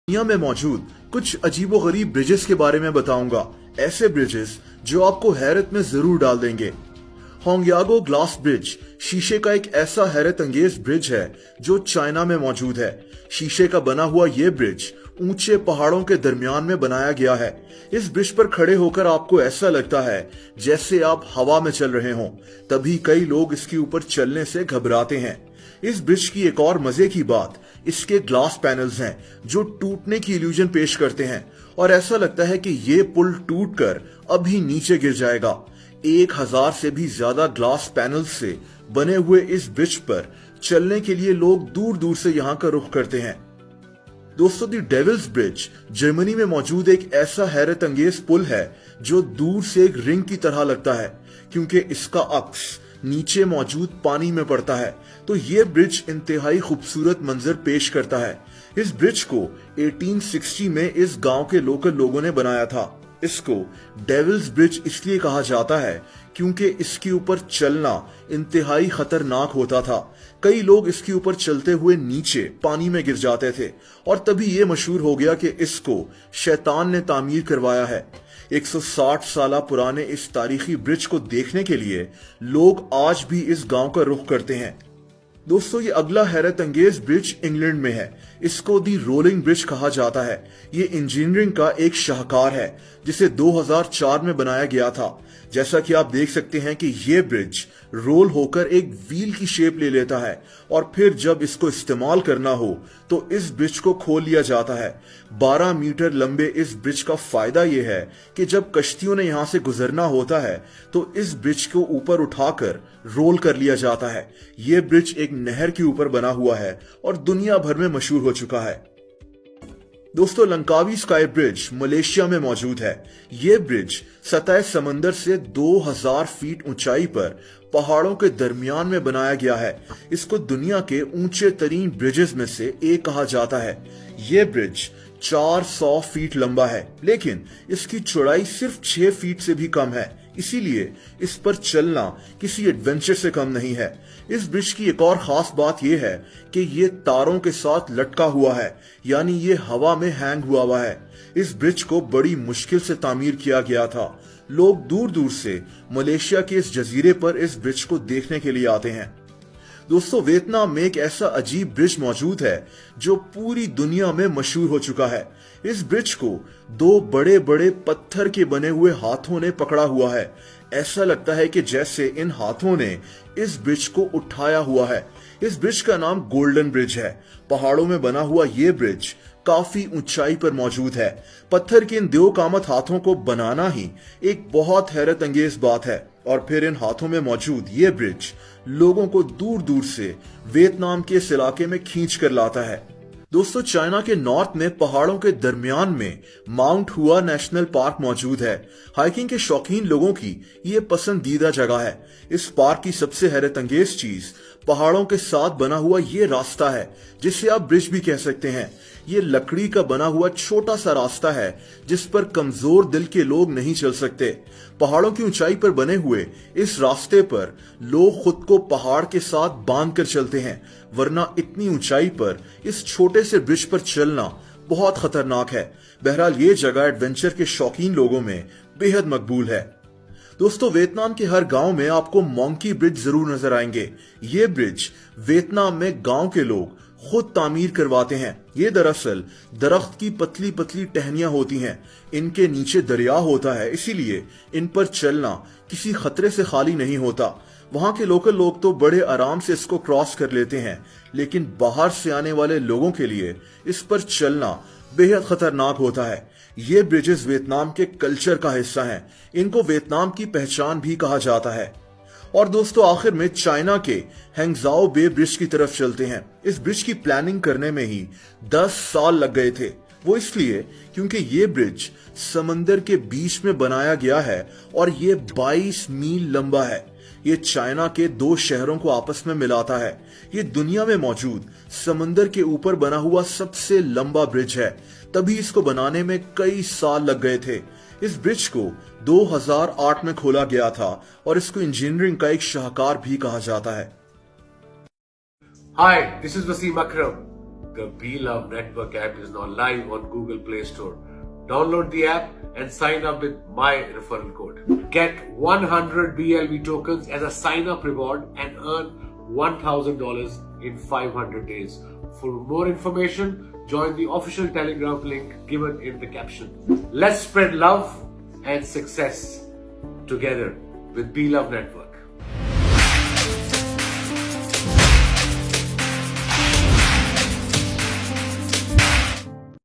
दुनिया में मौजूद कुछ अजीबोगरीब ब्रिजेस के बारे में बताऊंगा। ऐसे ब्रिजेस जो आपको हैरत में जरूर डाल देंगे। होंगयागो ग्लास ब्रिज शीशे का एक ऐसा हैरत अंगेज ब्रिज है जो चाइना में मौजूद है। शीशे का बना हुआ ये ब्रिज ऊंचे पहाड़ों के दरमियान में बनाया गया है। इस ब्रिज पर खड़े होकर आपको ऐसा लगता है जैसे आप हवा में चल रहे हों। तभी कई लोग इसके ऊपर चलने से घबराते हैं। इस ब्रिज की एक और मजे की बात इसके ग्लास पैनल्स हैं जो टूटने की इल्यूजन पेश करते हैं और ऐसा लगता है कि ये पुल टूटकर अभी नीचे गिर जाएगा। 1000 से भी ज्यादा ग्लास पैनल्स से बने हुए इस ब्रिज पर चलने के लिए लोग दूर दूर से यहाँ का रुख करते हैं। दोस्तों, दी डेविल्स ब्रिज जर्मनी में मौजूद एक ऐसा हैरत अंगेज पुल है जो दूर से एक रिंग की तरह लगता है क्योंकि इसका अक्स नीचे मौजूद पानी में पड़ता है। तो ये ब्रिज इंतहाई खूबसूरत मंजर पेश करता है। इस ब्रिज को 1860 में इस गांव के लोकल लोगों ने बनाया था। इसको डेविल्स ब्रिज इसलिए कहा जाता है क्योंकि इसके ऊपर चलना इंतहाई खतरनाक होता था। कई लोग इसके ऊपर चलते हुए नीचे पानी में गिर जाते थे और तभी ये मशहूर हो गया कि इसको शैतान ने तामीर करवाया है। 160 साल पुराने इस तारीखी ब्रिज को देखने के लिए लोग आज भी इस गांव का रुख करते हैं। दोस्तों, ये अगला हैरत अंगेज ब्रिज इंग्लैंड में है। इसको दी रोलिंग ब्रिज कहा जाता है। ये इंजीनियरिंग का एक शाहकार है जिसे 2004 में बनाया गया था। जैसा कि आप देख सकते हैं कि ये ब्रिज रोल होकर एक व्हील की शेप ले लेता है और फिर जब इसको इस्तेमाल करना हो तो इस ब्रिज को खोल लिया जाता है। 12 मीटर लंबे इस ब्रिज का फायदा यह है कि जब कश्तियों ने यहां से गुजरना होता है तो इस ब्रिज को ऊपर उठाकर रोल कर लिया जाता है। यह ब्रिज एक नहर के ऊपर बना हुआ है और दुनिया भर में मशहूर हो चुका है। दोस्तों, लंकावी स्काई ब्रिज मलेशिया में मौजूद है। यह ब्रिज सतह समंदर से 2000 फीट ऊंचाई पर पहाड़ों के दरमियान में बनाया गया है। इसको दुनिया के ऊंचे तरीन ब्रिजेस में से एक कहा जाता है। यह ब्रिज 400 फीट लंबा है लेकिन इसकी चौड़ाई सिर्फ 6 फीट से भी कम है, इसीलिए इस पर चलना किसी एडवेंचर से कम नहीं है। इस ब्रिज की एक और खास बात यह है कि यह तारों के साथ लटका हुआ है, यानी ये हवा में हैंग हुआ है। इस ब्रिज को बड़ी मुश्किल से तामीर किया गया था। लोग दूर दूर से मलेशिया के इस जजीरे पर इस ब्रिज को देखने के लिए आते हैं। दोस्तों, वियतनाम में एक ऐसा अजीब ब्रिज मौजूद है जो पूरी दुनिया में मशहूर हो चुका है। इस ब्रिज को 2 बड़े बड़े पत्थर के बने हुए हाथों ने पकड़ा हुआ है। ऐसा लगता है कि जैसे इन हाथों ने इस ब्रिज को उठाया हुआ है। इस ब्रिज का नाम गोल्डन ब्रिज है। पहाड़ों में बना हुआ ये ब्रिज काफी ऊंचाई पर मौजूद है। पत्थर के इन 2 कामत हाथों को बनाना ही एक बहुत हैरत अंगेज बात है और फिर इन हाथों में मौजूद ये ब्रिज लोगों को दूर दूर से वियतनाम के इस इलाके में खींच कर लाता है। दोस्तों, चाइना के नॉर्थ में पहाड़ों के दरमियान में माउंट हुआ नेशनल पार्क मौजूद है। हाइकिंग के शौकीन लोगों की ये पसंदीदा जगह है। इस पार्क की सबसे हैरत अंगेज चीज पहाड़ों के साथ बना हुआ ये रास्ता है जिसे आप ब्रिज भी कह सकते हैं। ये लकड़ी का बना हुआ छोटा सा रास्ता है जिस पर कमजोर दिल के लोग नहीं चल सकते। पहाड़ों की ऊंचाई पर बने हुए इस रास्ते पर लोग खुद को पहाड़ के साथ बांध कर चलते हैं, वरना इतनी ऊंचाई पर इस छोटे से ब्रिज पर चलना बहुत खतरनाक है। बहरहाल ये जगह एडवेंचर के शौकीन लोगों में बेहद मकबूल है। दोस्तों, वियतनाम के हर गांव में आपको मोंकी ब्रिज जरूर नजर आएंगे। ये ब्रिज वियतनाम में गांव के लोग खुद तामीर करवाते हैं। ये दरअसल दरख्त की पतली पतली टहनियां होती हैं। इनके नीचे दरिया होता है, इसीलिए इन पर चलना किसी खतरे से खाली नहीं होता। वहां के लोकल लोग तो बड़े आराम से इसको क्रॉस कर लेते हैं, लेकिन बाहर से आने वाले लोगों के लिए इस पर चलना बेहद खतरनाक होता है। ये ब्रिजेस वियतनाम के कल्चर का हिस्सा हैं। इनको वियतनाम की पहचान भी कहा जाता है। और दोस्तों, आखिर में चाइना के हैंगजाओ बे ब्रिज की तरफ चलते हैं। इस ब्रिज की प्लानिंग करने में ही 10 साल लग गए थे। वो इसलिए क्योंकि ये ब्रिज समंदर के बीच में बनाया गया है और ये 22 मील लंबा है। ये चाइना के 2 शहरों को आपस में मिलाता है। ये दुनिया में मौजूद समंदर के ऊपर बना हुआ सबसे लंबा ब्रिज है। तभी इसको बनाने में कई साल लग गए थे। इस ब्रिज को 2008 में खोला गया था और इसको इंजीनियरिंग का एक शाहकार भी कहा जाता है। Hi, this is Wasim Akram. The Be Love Network app is now live on Google Play Store. Download the app and sign up with my referral code. Get 100 BLV tokens as a sign-up reward and earn $1,000 in 500 days. For more information, join the official Telegram link given in the caption. Let's spread love and success together with Be Love Network.